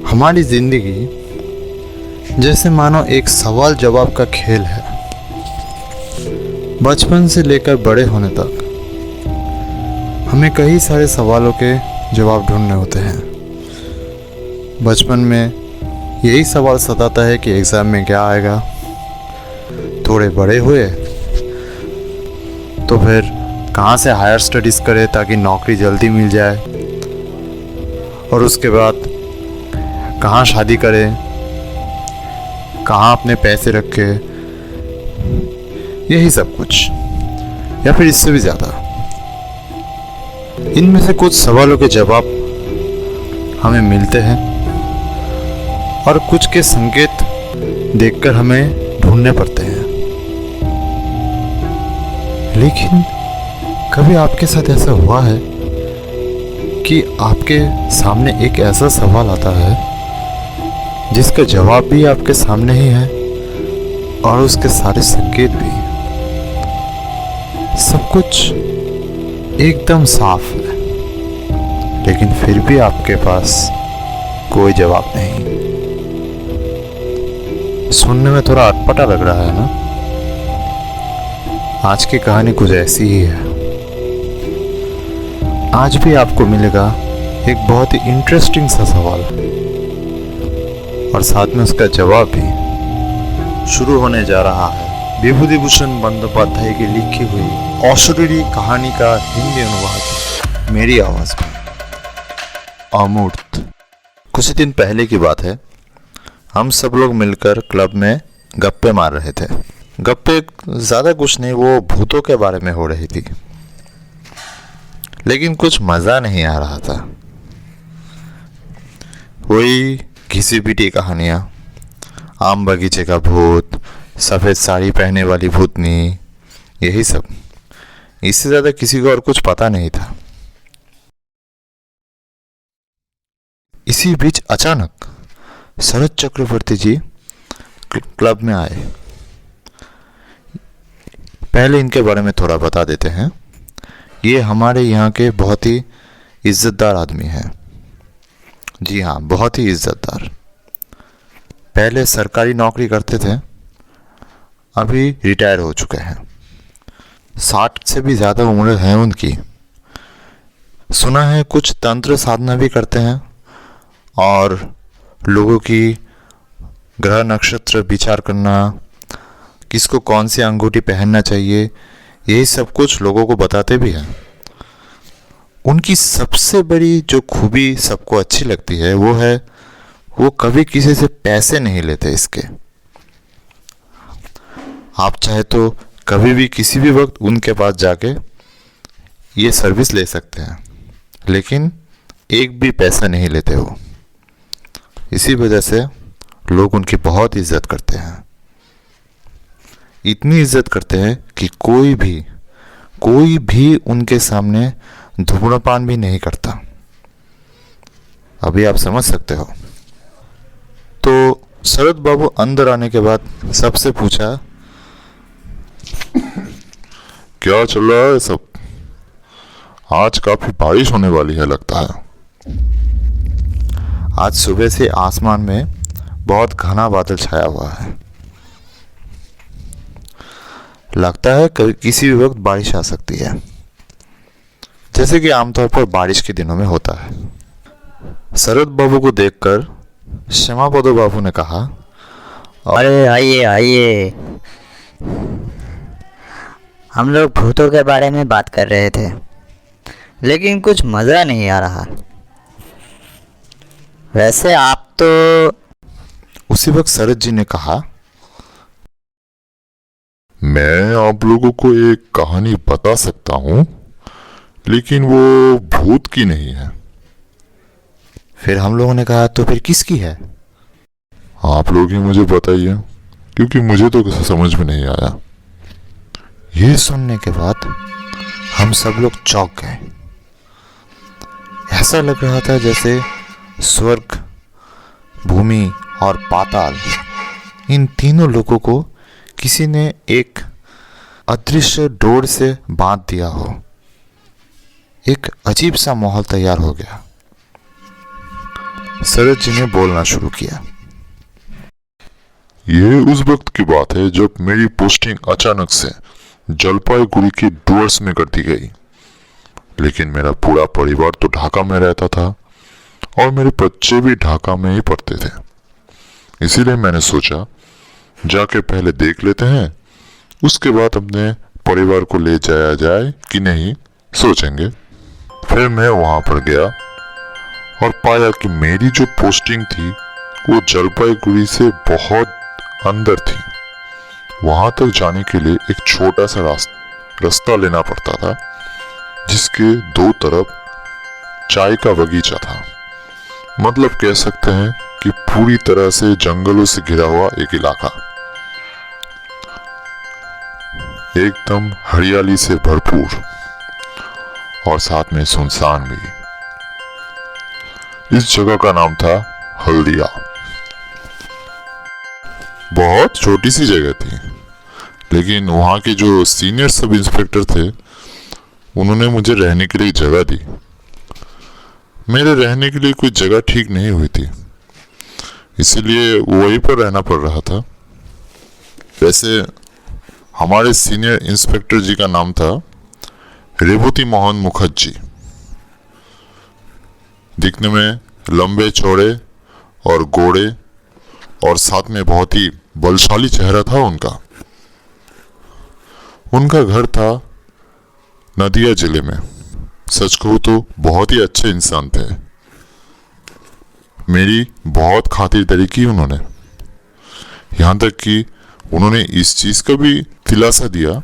हमारी जिंदगी जैसे मानो एक सवाल जवाब का खेल है। बचपन से लेकर बड़े होने तक हमें कई सारे सवालों के जवाब ढूंढने होते हैं। बचपन में यही सवाल सताता है कि एग्ज़ाम में क्या आएगा। थोड़े बड़े हुए तो फिर कहाँ से हायर स्टडीज़ करें ताकि नौकरी जल्दी मिल जाए, और उसके बाद कहाँ शादी करें, कहाँ अपने पैसे रखे, यही सब कुछ, या फिर इससे भी ज़्यादा। इनमें से कुछ सवालों के जवाब हमें मिलते हैं और कुछ के संकेत देखकर हमें ढूंढने पड़ते हैं। लेकिन कभी आपके साथ ऐसा हुआ है कि आपके सामने एक ऐसा सवाल आता है जिसका जवाब भी आपके सामने ही है और उसके सारे संकेत भी, सब कुछ एकदम साफ है, लेकिन फिर भी आपके पास कोई जवाब नहीं। सुनने में थोड़ा अटपटा लग रहा है ना? आज की कहानी कुछ ऐसी ही है। आज भी आपको मिलेगा एक बहुत ही इंटरेस्टिंग सा सवाल और साथ में उसका जवाब भी। शुरू होने जा रहा है विभूतिभूषण बंदोपाध्याय की लिखी हुई अशरीरी कहानी का हिंदी अनुवाद मेरी आवाज में, अमूर्त। कुछ दिन पहले की बात है। हम सब लोग मिलकर क्लब में गप्पे मार रहे थे। गप्पे ज़्यादा कुछ नहीं, वो भूतों के बारे में हो रही थी, लेकिन कुछ मज़ा नहीं आ रहा था। वही घिसी पिटी कहानियाँ, आम बगीचे का भूत, सफ़ेद साड़ी पहने वाली भूतनी, यही सब। इससे ज़्यादा किसी को और कुछ पता नहीं था। इसी बीच अचानक शरद चक्रवर्ती जी क्लब में आए। पहले इनके बारे में थोड़ा बता देते हैं। ये हमारे यहाँ के बहुत ही इज्जतदार आदमी हैं। जी हाँ, बहुत ही इज्जतदार। पहले सरकारी नौकरी करते थे, अभी रिटायर हो चुके हैं। 60 से भी ज़्यादा उम्र है उनकी। सुना है कुछ तंत्र साधना भी करते हैं और लोगों की ग्रह नक्षत्र विचार करना, किसको कौन सी अंगूठी पहनना चाहिए, यही सब कुछ लोगों को बताते भी हैं। उनकी सबसे बड़ी जो खूबी सबको अच्छी लगती है वो है वो कभी किसी से पैसे नहीं लेते। इसके आप चाहे तो कभी भी किसी भी वक्त उनके पास जाके ये सर्विस ले सकते हैं, लेकिन एक भी पैसा नहीं लेते हो। इसी वजह से लोग उनकी बहुत इज्जत करते हैं। इतनी इज्जत करते हैं कि कोई भी उनके सामने धूम्रपान भी नहीं करता। अभी आप समझ सकते हो। तो शरद बाबू अंदर आने के बाद सबसे पूछा, क्या चल रहा है सब? आज काफी बारिश होने वाली है लगता है। आज सुबह से आसमान में बहुत घना बादल छाया हुआ है। लगता है किसी भी वक्त बारिश आ सकती है, जैसे कि आमतौर पर बारिश के दिनों में होता है। शरद बाबू को देखकर श्यामापदो बाबू ने कहा, अरे आइए आइए, हम लोग भूतों के बारे में बात कर रहे थे, लेकिन कुछ मज़ा नहीं आ रहा। वैसे आप तो। उसी वक्त शरद जी ने कहा, मैं आप लोगों को एक कहानी बता सकता हूँ, लेकिन वो भूत की नहीं है। फिर हम लोगों ने कहा, तो फिर किसकी है? आप लोग ही मुझे बताइए, क्योंकि मुझे तो किसी समझ में नहीं आया। ये सुनने के बाद हम सब लोग चौंक गए। ऐसा लग रहा था जैसे स्वर्ग, भूमि और पाताल, इन तीनों लोगों को किसी ने एक अदृश्य डोर से बांध दिया हो। एक अजीब सा माहौल तैयार हो गया। शरद जी ने बोलना शुरू किया। यह उस वक्त की बात है जब मेरी पोस्टिंग अचानक से जलपाईगुड़ी के डुअर्स में कर दी गई। लेकिन मेरा पूरा परिवार तो ढाका में रहता था और मेरे बच्चे भी ढाका में ही पढ़ते थे। इसीलिए मैंने सोचा जाके पहले देख लेते हैं, उसके बाद अपने परिवार को ले जाया जाए कि नहीं सोचेंगे। फिर मैं वहां पर गया और पाया कि मेरी जो पोस्टिंग थी वो जलपाईगुड़ी से बहुत अंदर थी। वहां तक जाने के लिए एक छोटा सा रास्ता लेना पड़ता था जिसके दो तरफ चाय का बगीचा था। मतलब कह सकते हैं कि पूरी तरह से जंगलों से घिरा हुआ एक इलाका, एकदम हरियाली से भरपूर और साथ में सुनसान भी। इस जगह का नाम था हल्दिया। बहुत छोटी सी जगह थी, लेकिन वहां के जो सीनियर सब इंस्पेक्टर थे उन्होंने मुझे रहने के लिए जगह दी। मेरे रहने के लिए कोई जगह ठीक नहीं हुई थी, इसीलिए वहीं पर रहना पड़ रहा था। वैसे हमारे सीनियर इंस्पेक्टर जी का नाम था रेवती मोहन मुखर्जी। दिखने में लंबे चौड़े और गोरे और साथ में बहुत ही बलशाली चेहरा था उनका। उनका घर था नदिया जिले में। सच कहूं तो बहुत ही अच्छे इंसान थे। मेरी बहुत खातिरदारी की उन्होंने, यहां तक कि उन्होंने इस चीज का भी दिलासा दिया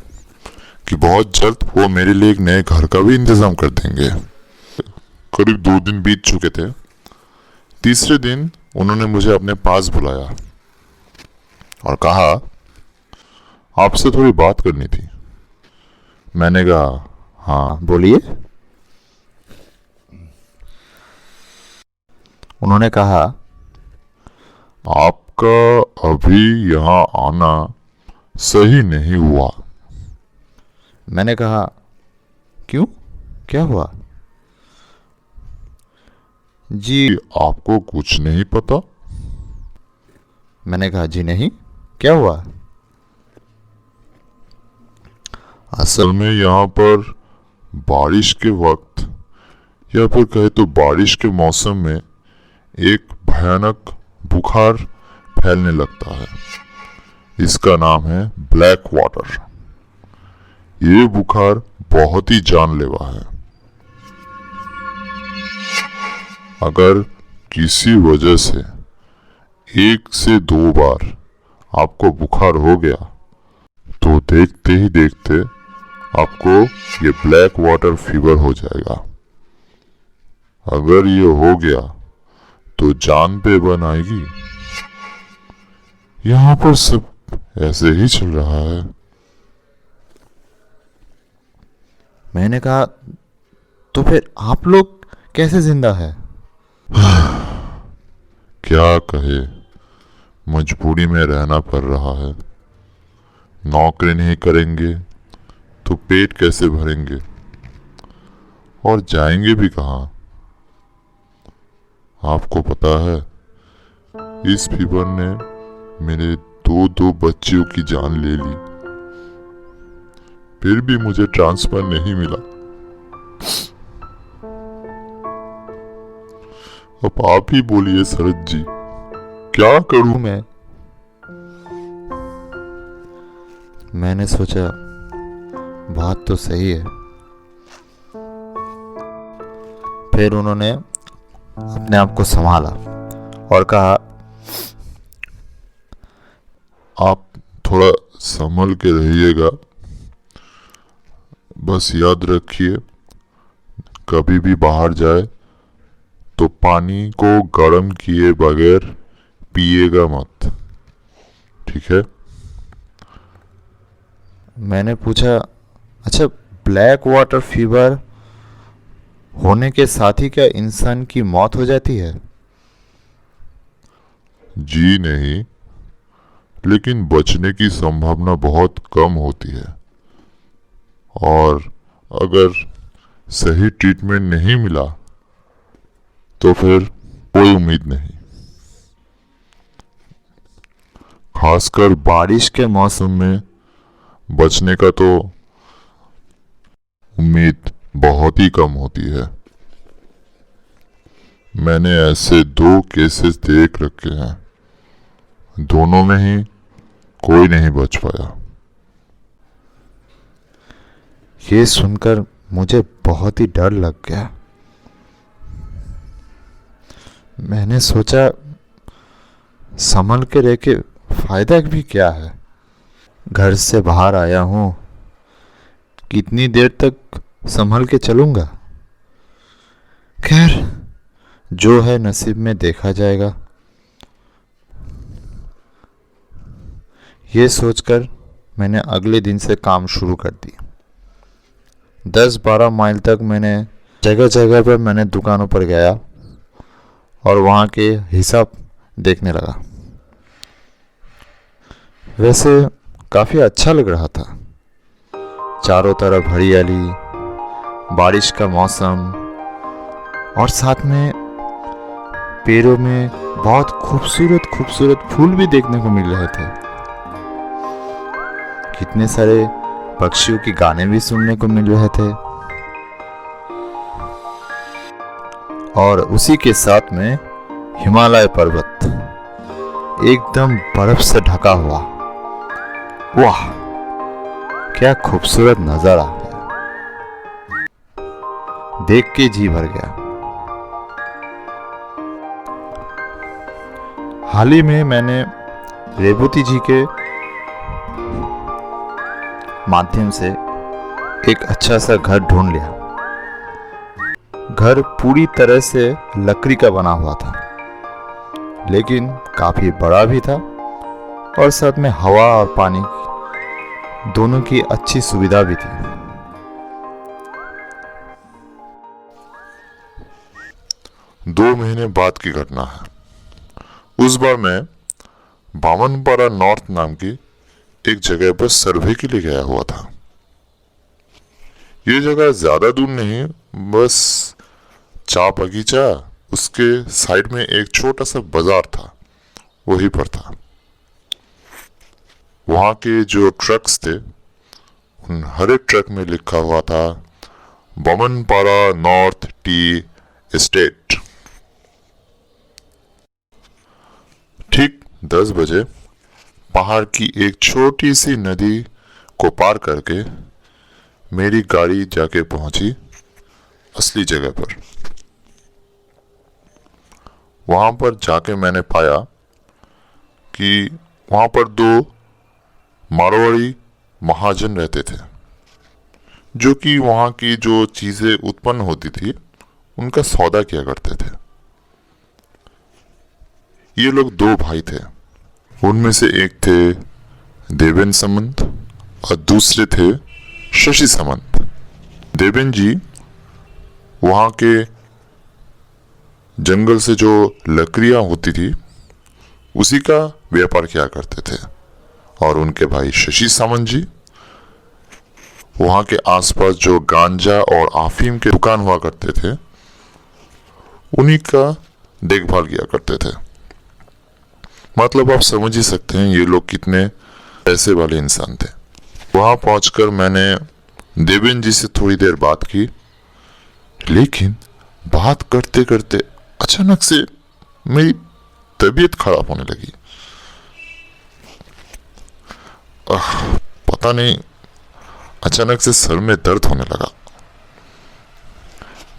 कि बहुत जल्द वो मेरे लिए एक नए घर का भी इंतजाम कर देंगे। करीब 2 दिन बीत चुके थे। तीसरे दिन उन्होंने मुझे अपने पास बुलाया और कहा, आपसे थोड़ी बात करनी थी। मैंने कहा, हाँ बोलिए। उन्होंने कहा, आपका अभी यहाँ आना सही नहीं हुआ। मैंने कहा, क्यों, क्या हुआ? जी, आपको कुछ नहीं पता? मैंने कहा, जी नहीं, क्या हुआ? असल में यहाँ पर बारिश के वक्त या फिर कहे तो बारिश के मौसम में एक भयानक बुखार फैलने लगता है। इसका नाम है ब्लैक वाटर। ये बुखार बहुत ही जानलेवा है। अगर किसी वजह से 1 से 2 बार आपको बुखार हो गया तो देखते ही देखते आपको ये ब्लैक वाटर फीवर हो जाएगा। अगर ये हो गया तो जान पे बन आएगी। यहाँ पर सब ऐसे ही चल रहा है। मैंने कहा, तो फिर आप लोग कैसे जिंदा है? क्या कहे, मजबूरी में रहना पड़ रहा है। नौकरी नहीं करेंगे तो पेट कैसे भरेंगे और जाएंगे भी कहाँ? आपको पता है, इस फीवर ने मेरे 2 बच्चियों की जान ले ली, फिर भी मुझे ट्रांसफर नहीं मिला। अब आप ही बोलिए शरद जी, क्या करूं मैं? मैंने सोचा बात तो सही है। फिर उन्होंने अपने आप को संभाला और कहा, आप थोड़ा संभल के रहिएगा। बस याद रखिए, कभी भी बाहर जाए तो पानी को गर्म किए बगैर पिएगा मत, ठीक है? मैंने पूछा, अच्छा, ब्लैक वाटर फीवर होने के साथ ही क्या इंसान की मौत हो जाती है? जी नहीं, लेकिन बचने की संभावना बहुत कम होती है। और अगर सही ट्रीटमेंट नहीं मिला तो फिर कोई उम्मीद नहीं। खासकर बारिश के मौसम में बचने का तो उम्मीद बहुत ही कम होती है। मैंने ऐसे 2 केसेस देख रखे हैं, दोनों में ही कोई नहीं बच पाया। ये सुनकर मुझे बहुत ही डर लग गया। मैंने सोचा संभल के रह के फायदा भी क्या है। घर से बाहर आया हूँ, कितनी देर तक संभल के चलूंगा। खैर, जो है नसीब में देखा जाएगा। ये सोचकर मैंने अगले दिन से काम शुरू कर दिया। 10-12 माइल तक मैंने जगह जगह पर मैंने दुकानों पर गया और वहाँ के हिसाब देखने लगा। वैसे काफ़ी अच्छा लग रहा था। चारों तरफ हरियाली, बारिश का मौसम और साथ में पेड़ों में बहुत खूबसूरत खूबसूरत फूल भी देखने को मिल रहे थे। कितने सारे पक्षियों के गाने भी सुनने को मिल रहे थे और उसी के साथ में हिमालय पर्वत एकदम बर्फ से ढका हुआ। वाह, क्या खूबसूरत नजारा है। देख के जी भर गया। हाल ही में मैंने रेवती जी के माध्यम से एक अच्छा सा घर ढूंढ लिया। घर पूरी तरह से लकड़ी का बना हुआ था, लेकिन काफी बड़ा भी था और साथ में हवा और पानी दोनों की अच्छी सुविधा भी थी। 2 महीने बाद की घटना है। उस बार मैं बामनपारा नॉर्थ नाम की एक जगह पर सर्वे के लिए गया हुआ था। ये जगह ज्यादा दूर नहीं, बस चा बगीचा, उसके साइड में एक छोटा सा बाजार था, वहीं पर था। वहां के जो ट्रक्स थे, उन हर एक ट्रक में लिखा हुआ था बामनपारा नॉर्थ टी एस्टेट। ठीक 10 बजे पहाड़ की एक छोटी सी नदी को पार करके मेरी गाड़ी जाके पहुंची असली जगह पर। वहां पर जाके मैंने पाया कि वहां पर 2 मारवाड़ी महाजन रहते थे, जो कि वहां की जो चीजें उत्पन्न होती थी उनका सौदा किया करते थे। ये लोग 2 भाई थे। उनमें से एक थे देवेन सामंत और दूसरे थे शशि सामंत। देवेन जी वहां के जंगल से जो लकड़ियां होती थी उसी का व्यापार किया करते थे, और उनके भाई शशि सामंत जी वहां के आसपास जो गांजा और अफीम के दुकान हुआ करते थे उन्हीं का देखभाल किया करते थे। मतलब आप समझ ही सकते हैं ये लोग कितने पैसे वाले इंसान थे। वहां पहुंचकर मैंने देवेन जी से थोड़ी देर बात की, लेकिन बात करते करते अचानक से मेरी तबीयत खराब होने लगी। पता नहीं, अचानक से सर में दर्द होने लगा।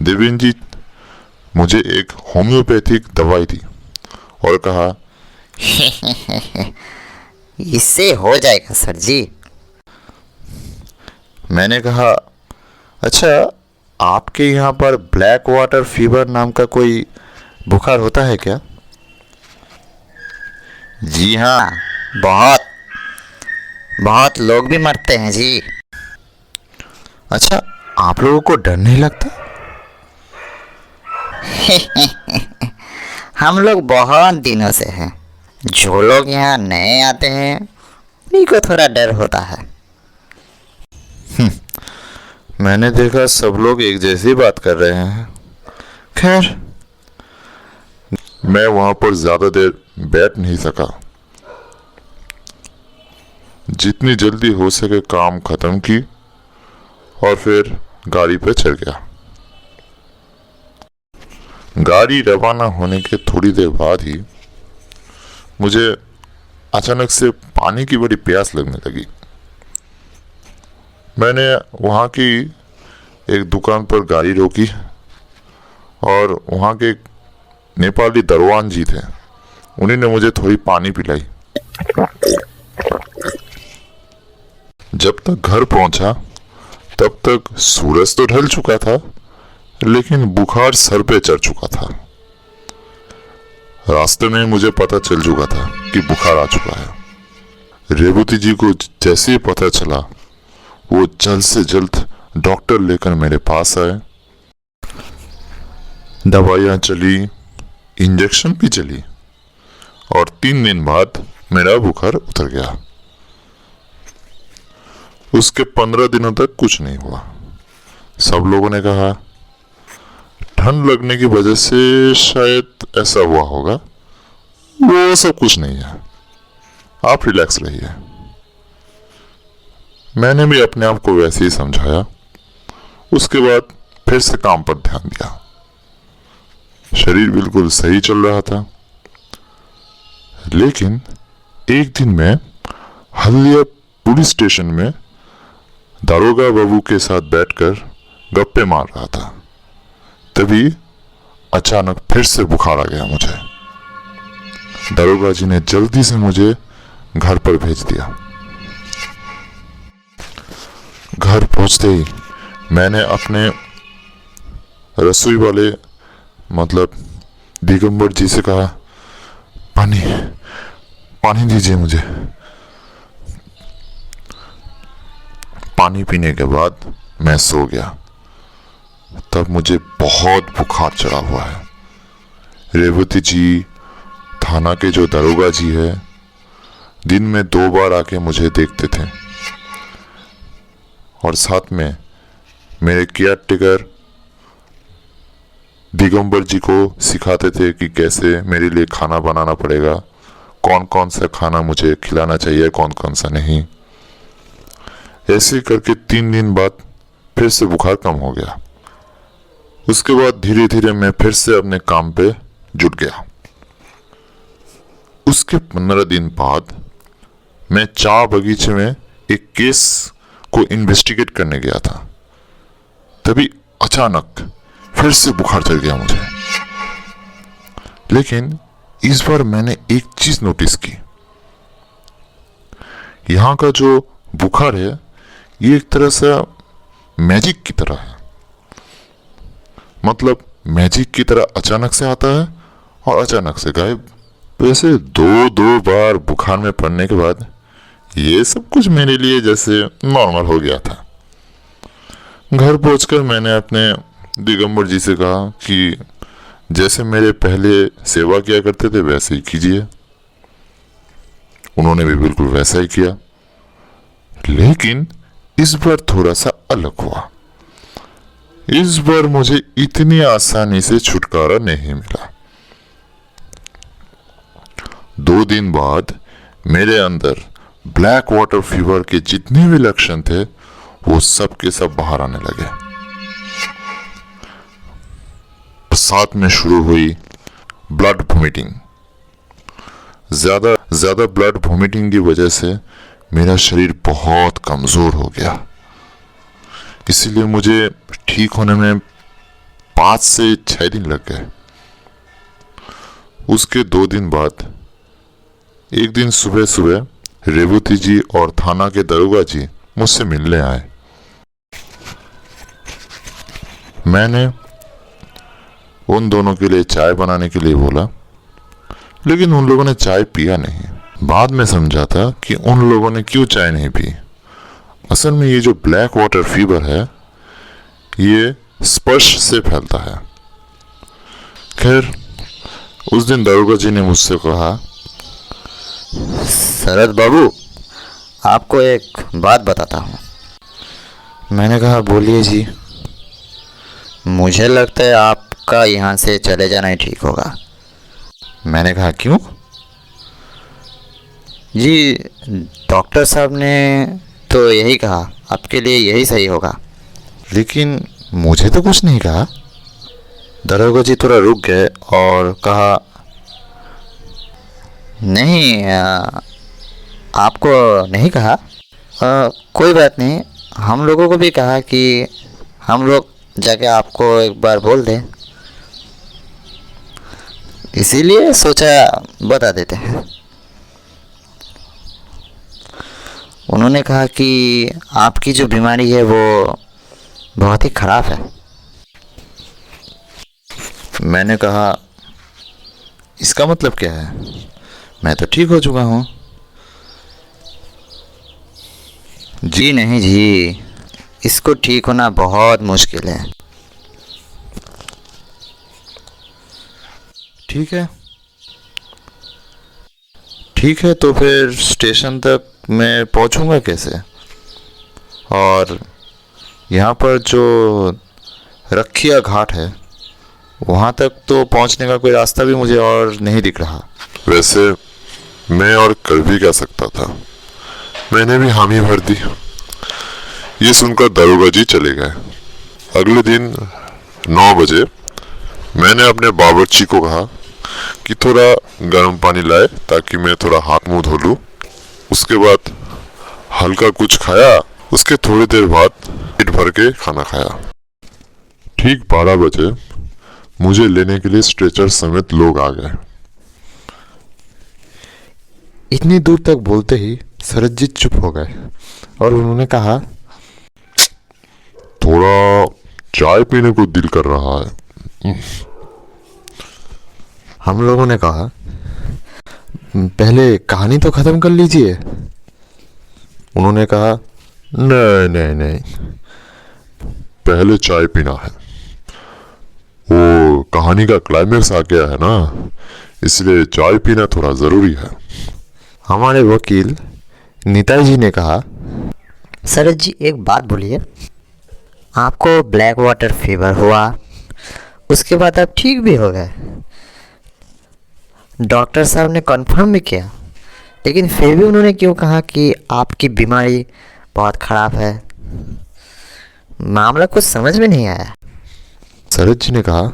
देवेन जी मुझे एक होम्योपैथिक दवाई दी और कहा, इससे हो जाएगा सर जी। मैंने कहा, अच्छा, आपके यहाँ पर ब्लैक वाटर फीवर नाम का कोई बुखार होता है क्या? जी हाँ, बहुत बहुत लोग भी मरते हैं जी। अच्छा, आप लोगों को डर नहीं लगता? हम लोग बहुत दिनों से हैं। जो लोग यहाँ नए आते हैं उन्हीं को थोड़ा डर होता है। मैंने देखा सब लोग एक जैसी बात कर रहे हैं। खैर, मैं वहां पर ज्यादा देर बैठ नहीं सका। जितनी जल्दी हो सके काम खत्म की और फिर गाड़ी पे चढ़ गया। गाड़ी रवाना होने के थोड़ी देर बाद ही मुझे अचानक से पानी की बड़ी प्यास लगने लगी। मैंने वहाँ की एक दुकान पर गाड़ी रोकी और वहाँ के नेपाली दरवान जी थे, उन्हीं ने मुझे थोड़ी पानी पिलाई। जब तक घर पहुंचा तब तक सूरज तो ढल चुका था, लेकिन बुखार सर पे चढ़ चुका था। रास्ते में मुझे पता चल चुका था कि बुखार आ चुका है। रेवती जी को जैसे ही पता चला, वो जल्द से जल्द डॉक्टर लेकर मेरे पास आए। दवाइयां चली, इंजेक्शन भी चली और 3 दिन बाद मेरा बुखार उतर गया। उसके 15 दिनों तक कुछ नहीं हुआ। सब लोगों ने कहा ठंड लगने की वजह से शायद ऐसा हुआ होगा, वो सब कुछ नहीं है, आप रिलैक्स रहिए। मैंने भी अपने आप को वैसे ही समझाया। उसके बाद फिर से काम पर ध्यान दिया। शरीर बिल्कुल सही चल रहा था, लेकिन एक दिन मैं हल्दिया पुलिस स्टेशन में दारोगा बाबू के साथ बैठकर गप्पे मार रहा था। तभी अचानक फिर से बुखार आ गया मुझे। दारोगा जी ने जल्दी से मुझे घर पर भेज दिया। घर पहुंचते ही मैंने अपने रसोई वाले मतलब दिगंबर जी से कहा, पानी पानी दीजिए मुझे। पानी पीने के बाद मैं सो गया। तब मुझे बहुत बुखार चढ़ा हुआ है। रेवती जी, थाना के जो दरोगा जी है, दिन में 2 बार आके मुझे देखते थे और साथ में मेरे केयर टेकर दिगंबर जी को सिखाते थे कि कैसे मेरे लिए खाना बनाना पड़ेगा, कौन कौन सा खाना मुझे खिलाना चाहिए, कौन कौन सा नहीं। ऐसे करके 3 दिन बाद फिर से बुखार कम हो गया। उसके बाद धीरे धीरे मैं फिर से अपने काम पे जुट गया। उसके 15 दिन बाद मैं चाय बगीचे में एक केस को इन्वेस्टिगेट करने गया था। तभी अचानक फिर से बुखार चढ़ गया मुझे। लेकिन इस बार मैंने एक चीज नोटिस की। यहां का जो बुखार है, ये एक तरह से मैजिक की तरह है। मतलब मैजिक की तरह अचानक से आता है और अचानक से गायब। वैसे 2 बार बुखार में पड़ने के बाद ये सब कुछ मेरे लिए जैसे नॉर्मल हो गया था। घर पहुंचकर मैंने अपने दिगंबर जी से कहा कि जैसे मेरे पहले सेवा किया करते थे वैसे ही कीजिए। उन्होंने भी बिल्कुल वैसा ही किया, लेकिन इस बार थोड़ा सा अलग हुआ। इस बार मुझे इतनी आसानी से छुटकारा नहीं मिला। 2 दिन बाद मेरे अंदर ब्लैक वाटर फीवर के जितने भी लक्षण थे, वो सब के सब बाहर आने लगे। साथ में शुरू हुई ब्लड वोमिटिंग। ज्यादा ब्लड वोमिटिंग की वजह से मेरा शरीर बहुत कमजोर हो गया। इसीलिए मुझे ठीक होने में 5 से 6 दिन लग गए। उसके 2 दिन बाद एक दिन सुबह सुबह रेवती जी और थाना के दरोगा जी मुझसे मिलने आए। मैंने उन दोनों के लिए चाय बनाने के लिए बोला, लेकिन उन लोगों ने चाय पिया नहीं। बाद में समझा था कि उन लोगों ने क्यों चाय नहीं पी। असल में ये जो ब्लैक वाटर फीवर है, ये स्पर्श से फैलता है। खैर, उस दिन दरोगा जी ने मुझसे कहा, शरद बाबू, आपको एक बात बताता हूँ। मैंने कहा बोलिए जी। मुझे लगता है आपका यहाँ से चले जाना ही ठीक होगा। मैंने कहा क्यों? जी, डॉक्टर साहब ने तो यही कहा, आपके लिए यही सही होगा। लेकिन मुझे तो कुछ नहीं कहा। दरोगा जी थोड़ा रुक गए और कहा, नहीं, आपको नहीं कहा? कोई बात नहीं, हम लोगों को भी कहा कि हम लोग जाके आपको एक बार बोल दें, इसीलिए सोचा बता देते हैं। उन्होंने कहा कि आपकी जो बीमारी है वो बहुत ही ख़राब है। मैंने कहा, इसका मतलब क्या है? मैं तो ठीक हो चुका हूँ। जी नहीं जी, इसको ठीक होना बहुत मुश्किल है। ठीक है, ठीक है, तो फिर स्टेशन तक मैं पहुंचूंगा कैसे? और यहाँ पर जो रखिया घाट है वहाँ तक तो पहुँचने का कोई रास्ता भी मुझे और नहीं दिख रहा। वैसे मैं और कर भी क्या सकता था, मैंने भी हामी भर दी। ये सुनकर दरोगा जी चले गए। अगले दिन 9 बजे मैंने अपने बावर्ची को कहा कि थोड़ा गर्म पानी लाए ताकि मैं थोड़ा हाथ मुंह धो लूं। उसके बाद हल्का कुछ खाया। उसके थोड़ी देर बाद पेट भर के खाना खाया। ठीक 12 बजे मुझे लेने के लिए स्ट्रेचर समेत लोग आ गए। इतनी दूर तक बोलते ही सरजीत चुप हो गए और उन्होंने कहा, थोड़ा चाय पीने को दिल कर रहा है। हम लोगों ने कहा, पहले कहानी तो खत्म कर लीजिए। उन्होंने कहा, नहीं नहीं नहीं, पहले चाय पीना है। वो कहानी का क्लाइमेक्स आ गया है ना, इसलिए चाय पीना थोड़ा जरूरी है। हमारे वकील नीता जी ने कहा, सरज जी, एक बात बोलिए, आपको ब्लैक वाटर फीवर हुआ, उसके बाद आप ठीक भी हो गए, डॉक्टर साहब ने कंफर्म भी किया, लेकिन फिर भी उन्होंने क्यों कहा कि आपकी बीमारी बहुत ख़राब है? मामला कुछ समझ में नहीं आया। सरज जी ने कहा,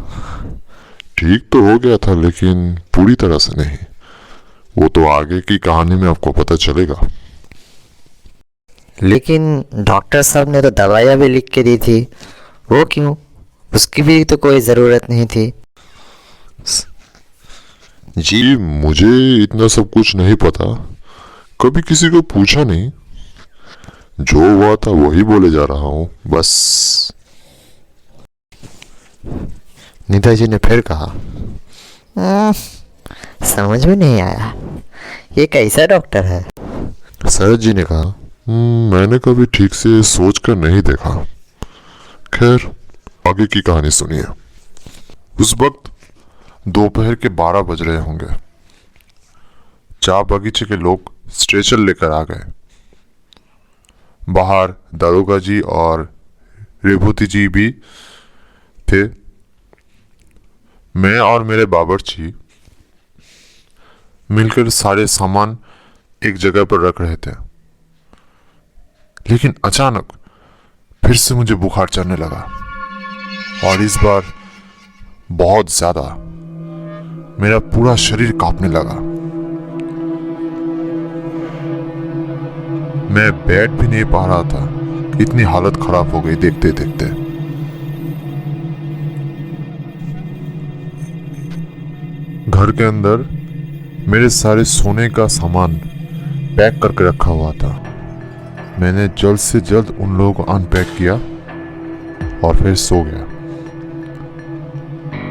ठीक तो हो गया था लेकिन पूरी तरह से नहीं। वो तो आगे की कहानी में आपको पता चलेगा। लेकिन डॉक्टर साहब ने तो दवाइयाँ भी लिख के दी थी, वो क्यों? उसकी भी तो कोई ज़रूरत नहीं थी। जी, मुझे इतना सब कुछ नहीं पता, कभी किसी को पूछा नहीं। जो हुआ था वही बोले जा रहा हूँ बस। नीता जी ने फिर कहा, समझ में नहीं आया, ये कैसा डॉक्टर है? सरज जी ने कहा, मैंने कभी ठीक से सोच कर नहीं देखा। खैर, आगे की कहानी सुनिए। उस वक्त दोपहर के 12 बज रहे होंगे। चाय बगीचे के लोग स्ट्रेचर लेकर आ गए। बाहर दारोगा जी और रेवती जी भी थे। मैं और मेरे बावर्ची मिलकर सारे सामान एक जगह पर रख रहे थे। लेकिन अचानक फिर से मुझे बुखार चढ़ने लगा और इस बार बहुत ज्यादा। मेरा पूरा शरीर कांपने लगा। मैं बैठ भी नहीं पा रहा था, इतनी हालत खराब हो गई देखते देखते। घर के अंदर मेरे सारे सोने का सामान पैक करके रखा हुआ था। मैंने जल्द से जल्द उन लोगों को अनपैक किया और फिर सो गया।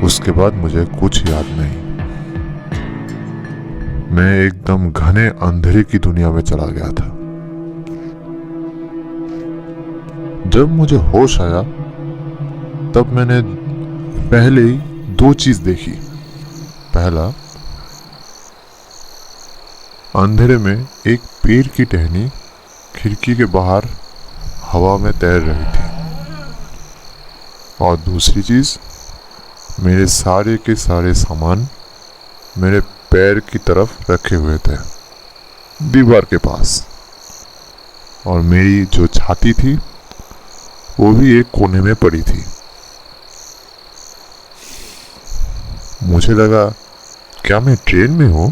उसके बाद मुझे कुछ याद नहीं। मैं एकदम घने अंधेरे की दुनिया में चला गया था। जब मुझे होश आया तब मैंने पहले ही 2 चीज देखी। पहला, अंधेरे में एक पेड़ की टहनी खिड़की के बाहर हवा में तैर रही थी और दूसरी चीज, मेरे सारे के सारे सामान मेरे पैर की तरफ रखे हुए थे, दीवार के पास, और मेरी जो छाती थी वो भी एक कोने में पड़ी थी। मुझे लगा, क्या मैं ट्रेन में हूं?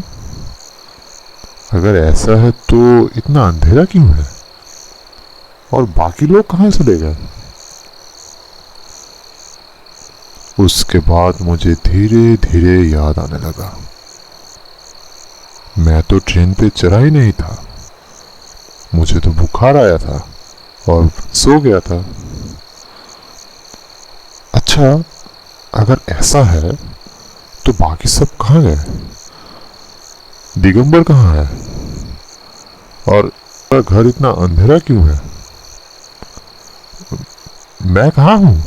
अगर ऐसा है तो इतना अंधेरा क्यों है, और बाकी लोग कहां चले गए? उसके बाद मुझे धीरे धीरे याद आने लगा, मैं तो ट्रेन पे चढ़ा ही नहीं था, मुझे तो बुखार आया था और सो गया था। अच्छा, अगर ऐसा है तो बाकी सब कहाँ गए? दिगंबर कहाँ है? और घर इतना अंधेरा क्यों है? मैं कहाँ हूं?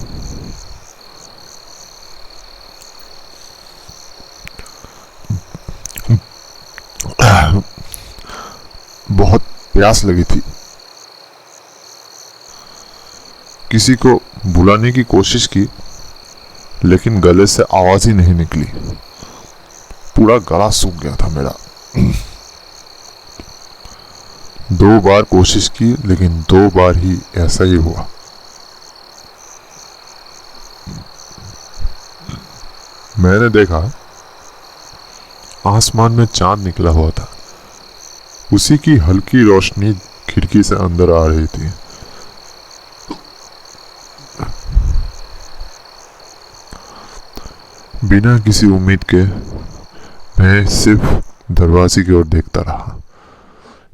बहुत प्यास लगी थी। किसी को बुलाने की कोशिश की, लेकिन गले से आवाज ही नहीं निकली। पूरा गला सूख गया था मेरा। 2 बार कोशिश की, लेकिन 2 बार ही ऐसा ही हुआ। मैंने देखा, आसमान में चांद निकला हुआ था, उसी की हल्की रोशनी खिड़की से अंदर आ रही थी। बिना किसी उम्मीद के मैं सिर्फ दरवाजे की ओर देखता रहा,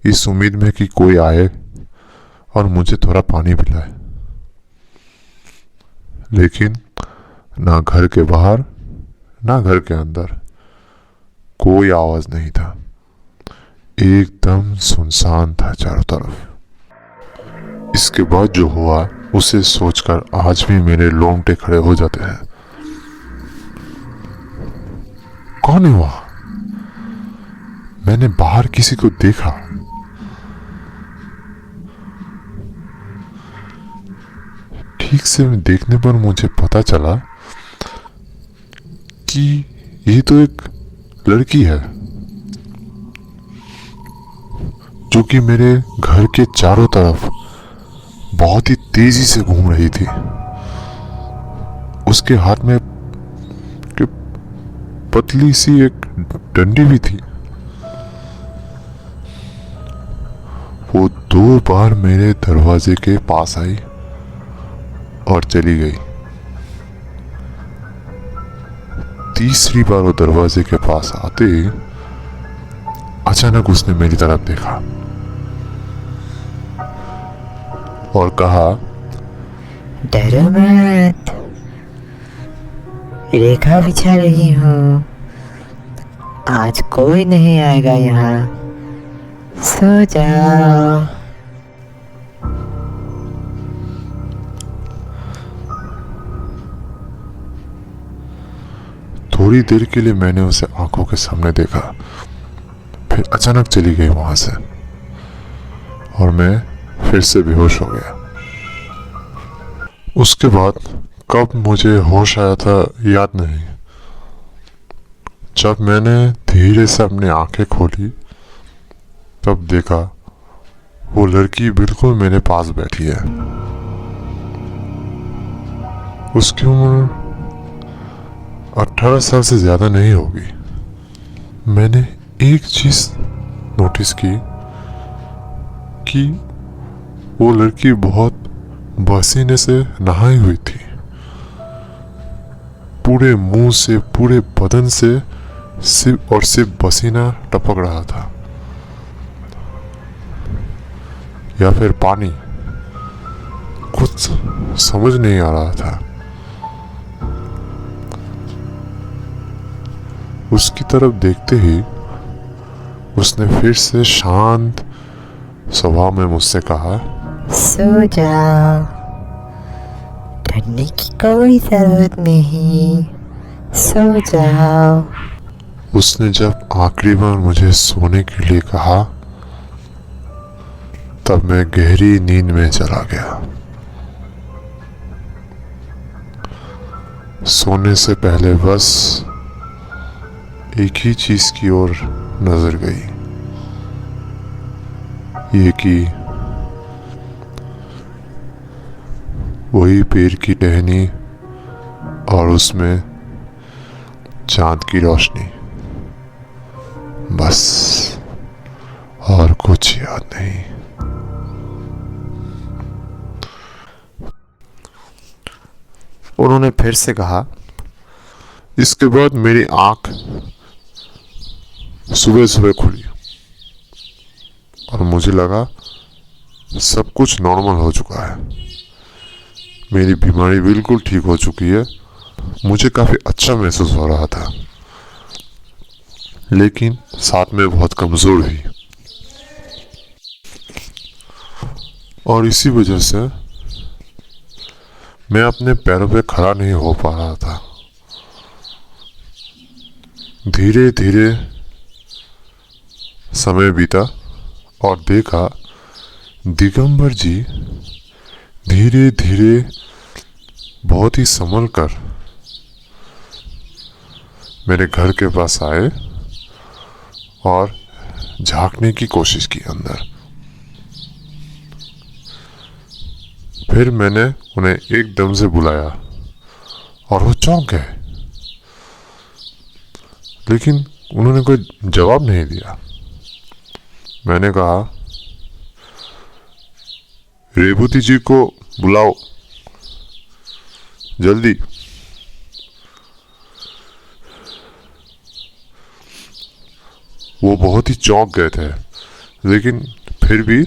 इस उम्मीद में कि कोई आए और मुझे थोड़ा पानी पिलाए। लेकिन ना घर के बाहर ना घर के अंदर कोई आवाज नहीं था, एकदम सुनसान था चारों तरफ। इसके बाद जो हुआ उसे सोचकर आज भी मेरे रोंगटे खड़े हो जाते हैं। कौन है वहां? मैंने बाहर किसी को देखा। ठीक से देखने पर मुझे पता चला कि ये तो एक लड़की है जो कि मेरे घर के चारों तरफ बहुत ही तेजी से घूम रही थी। उसके हाथ में पतली सी एक डंडी भी थी। वो 2 बार मेरे दरवाजे के पास आई और चली गई। तीसरी बार वो दरवाजे के पास आते ही अचानक उसने मेरी तरफ देखा और कहा, डरो मत, रेखा बिछा रही हूँ, आज कोई नहीं आएगा यहाँ, सो जाओ। थोड़ी देर के लिए मैंने उसे आंखों के सामने देखा, फिर अचानक चली गई वहां से और मैं फिर से बेहोश हो गया। उसके बाद कब मुझे होश आया था याद नहीं। जब मैंने धीरे से अपनी आंखें खोली तब देखा वो लड़की बिल्कुल मेरे पास बैठी है। उसकी उम्र 18 साल से ज्यादा नहीं होगी। मैंने एक चीज नोटिस की कि वो लड़की बहुत पसीने से नहाई हुई थी। पूरे मुंह से, पूरे बदन से सिर्फ पसीना टपक रहा था, या फिर पानी, कुछ समझ नहीं आ रहा था। उसकी तरफ देखते ही उसने फिर से शांत स्वभाव में मुझसे कहा, सो जाओ, डरने की कोई जरूरत नहीं, सो जाओ। उसने जब आखिरी बार मुझे सोने के लिए कहा तब मैं गहरी नींद में चला गया। सोने से पहले बस एक ही चीज की ओर नजर गई, ये कि वही पेड़ की टहनी और उसमें चांद की रोशनी, बस और कुछ याद नहीं। उन्होंने फिर से कहा, इसके बाद मेरी आंख सुबह सुबह खुली और मुझे लगा सब कुछ नॉर्मल हो चुका है, मेरी बीमारी बिल्कुल ठीक हो चुकी है। मुझे काफी अच्छा महसूस हो रहा था, लेकिन साथ में बहुत कमजोर भी, और इसी वजह से मैं अपने पैरों पे खड़ा नहीं हो पा रहा था। धीरे धीरे समय बीता और देखा दिगंबर जी धीरे धीरे बहुत ही संभल कर मेरे घर के पास आए और झांकने की कोशिश की अंदर। फिर मैंने उन्हें एकदम से बुलाया और वो चौंक गए, लेकिन उन्होंने कोई जवाब नहीं दिया। मैंने कहा, रेवती जी को बुलाओ जल्दी। वो बहुत ही चौंक गए थे, लेकिन फिर भी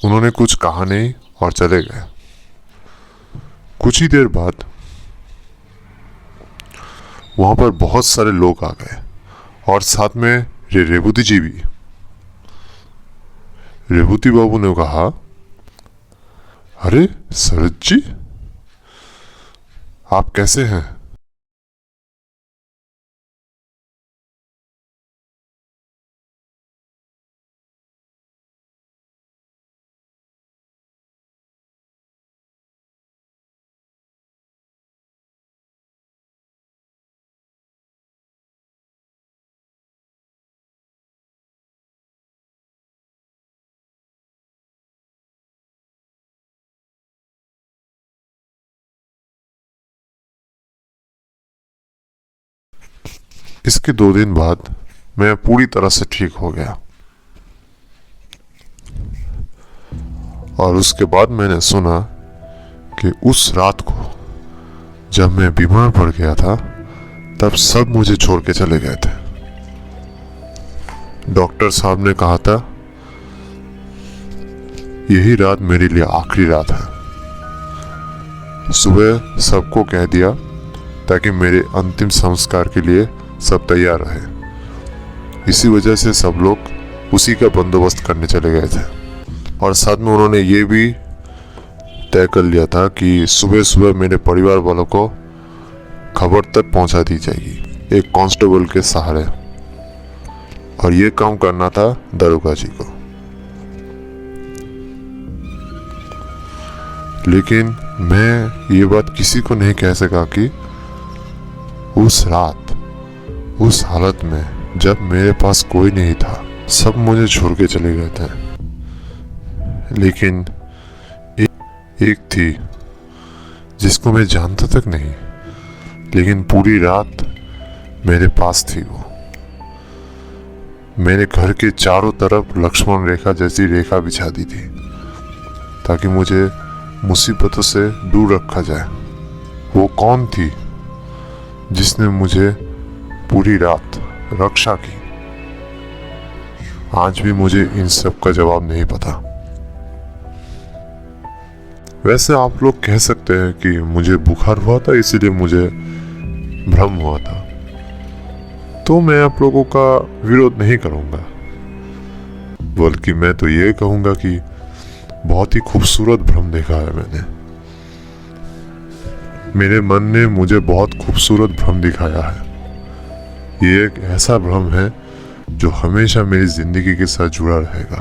उन्होंने कुछ कहा नहीं और चले गए। कुछ ही देर बाद वहां पर बहुत सारे लोग आ गए और साथ में रेवती जी भी। रेवती बाबू ने कहा, अरे शरद जी, आप कैसे हैं? इसके 2 दिन बाद मैं पूरी तरह से ठीक हो गया, और उसके बाद मैंने सुना कि उस रात को जब मैं बीमार पड़ गया था, तब सब मुझे छोड़ के चले गए थे। डॉक्टर साहब ने कहा था यही रात मेरे लिए आखिरी रात है। सुबह सबको कह दिया ताकि मेरे अंतिम संस्कार के लिए सब तैयार रहे। इसी वजह से सब लोग उसी का बंदोबस्त करने चले गए थे, और साथ में उन्होंने ये भी तय कर लिया था कि सुबह सुबह मेरे परिवार वालों को खबर तक पहुंचा दी जाएगी एक कांस्टेबल के सहारे, और ये काम करना था दरोगा जी को। लेकिन मैं ये बात किसी को नहीं कह सका कि उस रात उस हालत में जब मेरे पास कोई नहीं था, सब मुझे छोड़ के चले गए थे, लेकिन एक थी जिसको मैं जानता तक नहीं, लेकिन पूरी रात मेरे पास थी। वो मेरे घर के चारों तरफ लक्ष्मण रेखा जैसी रेखा बिछा दी थी ताकि मुझे मुसीबतों से दूर रखा जाए। वो कौन थी जिसने मुझे पूरी रात रक्षा की? आज भी मुझे इन सब का जवाब नहीं पता। वैसे आप लोग कह सकते हैं कि मुझे बुखार हुआ था इसीलिए मुझे भ्रम हुआ था, तो मैं आप लोगों का विरोध नहीं करूंगा, बल्कि मैं तो ये कहूंगा कि बहुत ही खूबसूरत भ्रम देखा है मैंने। मेरे मन ने मुझे बहुत खूबसूरत भ्रम दिखाया है। ये एक ऐसा भ्रम है जो हमेशा मेरी जिंदगी के साथ जुड़ा रहेगा।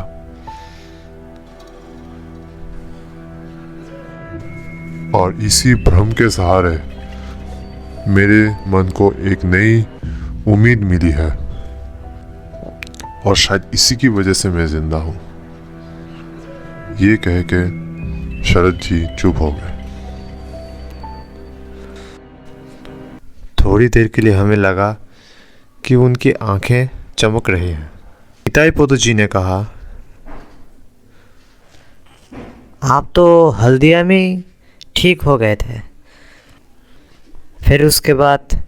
और इसी भ्रम के सहारे मेरे मन को एक नई उम्मीद मिली है और शायद इसी की वजह से मैं जिंदा हूं। ये कह के शरद जी चुप हो गए। थोड़ी देर के लिए हमें लगा कि उनकी आंखें चमक रही हैं। निताई पोदो जी ने कहा, आप तो हल्दिया में ही ठीक हो गए थे, फिर उसके बाद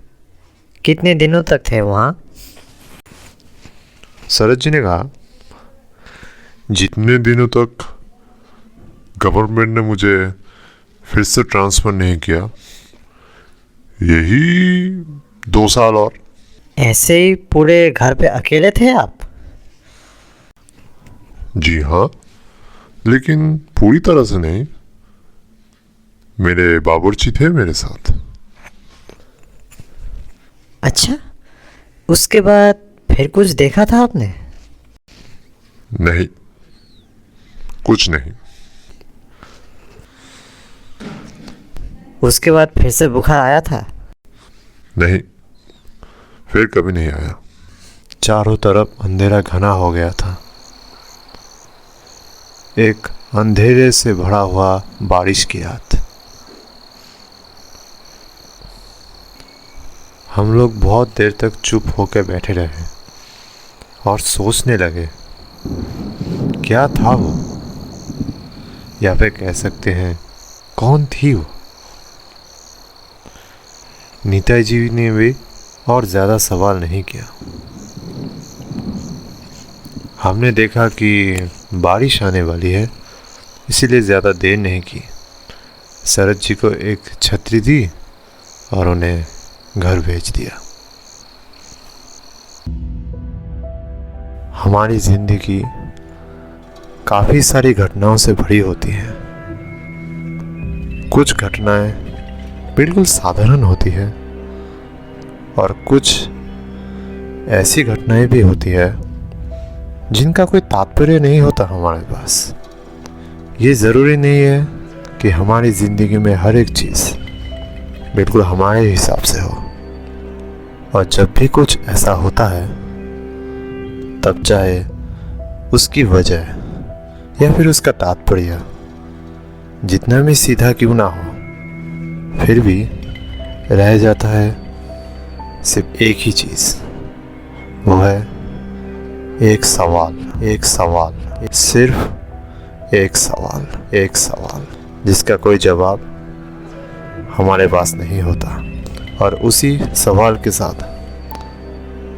कितने दिनों तक थे वहाँ? शरद जी ने कहा, जितने दिनों तक गवर्नमेंट ने मुझे फिर से ट्रांसफर नहीं किया, यही 2 साल और। ऐसे ही पूरे घर पे अकेले थे आप? जी हाँ, लेकिन पूरी तरह से नहीं। मेरे बाबूर्ची थे मेरे साथ। अच्छा, उसके बाद फिर कुछ देखा था आपने? नहीं, कुछ नहीं। उसके बाद फिर से बुखार आया था? नहीं, फिर कभी नहीं आया। चारों तरफ अंधेरा घना हो गया था। एक अंधेरे से भरा हुआ बारिश की रात। हम लोग बहुत देर तक चुप होकर बैठे रहे और सोचने लगे, क्या था वो, या फिर कह सकते हैं कौन थी वो। नीताई जी ने भी और ज़्यादा सवाल नहीं किया। हमने देखा कि बारिश आने वाली है, इसीलिए ज़्यादा देर नहीं की। शरद जी को एक छतरी दी और उन्हें घर भेज दिया। हमारी ज़िंदगी काफ़ी सारी घटनाओं से भरी होती है। कुछ घटनाएं बिल्कुल साधारण होती है और कुछ ऐसी घटनाएं भी होती है जिनका कोई तात्पर्य नहीं होता हमारे पास। ये ज़रूरी नहीं है कि हमारी ज़िंदगी में हर एक चीज़ बिल्कुल हमारे हिसाब से हो, और जब भी कुछ ऐसा होता है तब चाहे उसकी वजह या फिर उसका तात्पर्य जितना भी सीधा क्यों ना हो, फिर भी रह जाता है सिर्फ एक ही चीज़, वो है एक सवाल, सिर्फ एक सवाल जिसका कोई जवाब हमारे पास नहीं होता। और उसी सवाल के साथ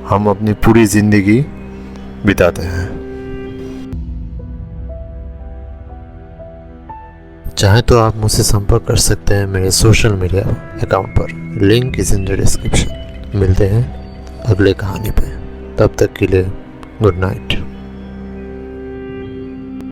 हम अपनी पूरी ज़िंदगी बिताते हैं। चाहे तो आप मुझसे संपर्क कर सकते हैं मेरे सोशल मीडिया अकाउंट पर, link is in the description. मिलते हैं अगले कहानी पे, तब तक के लिए गुड नाइट।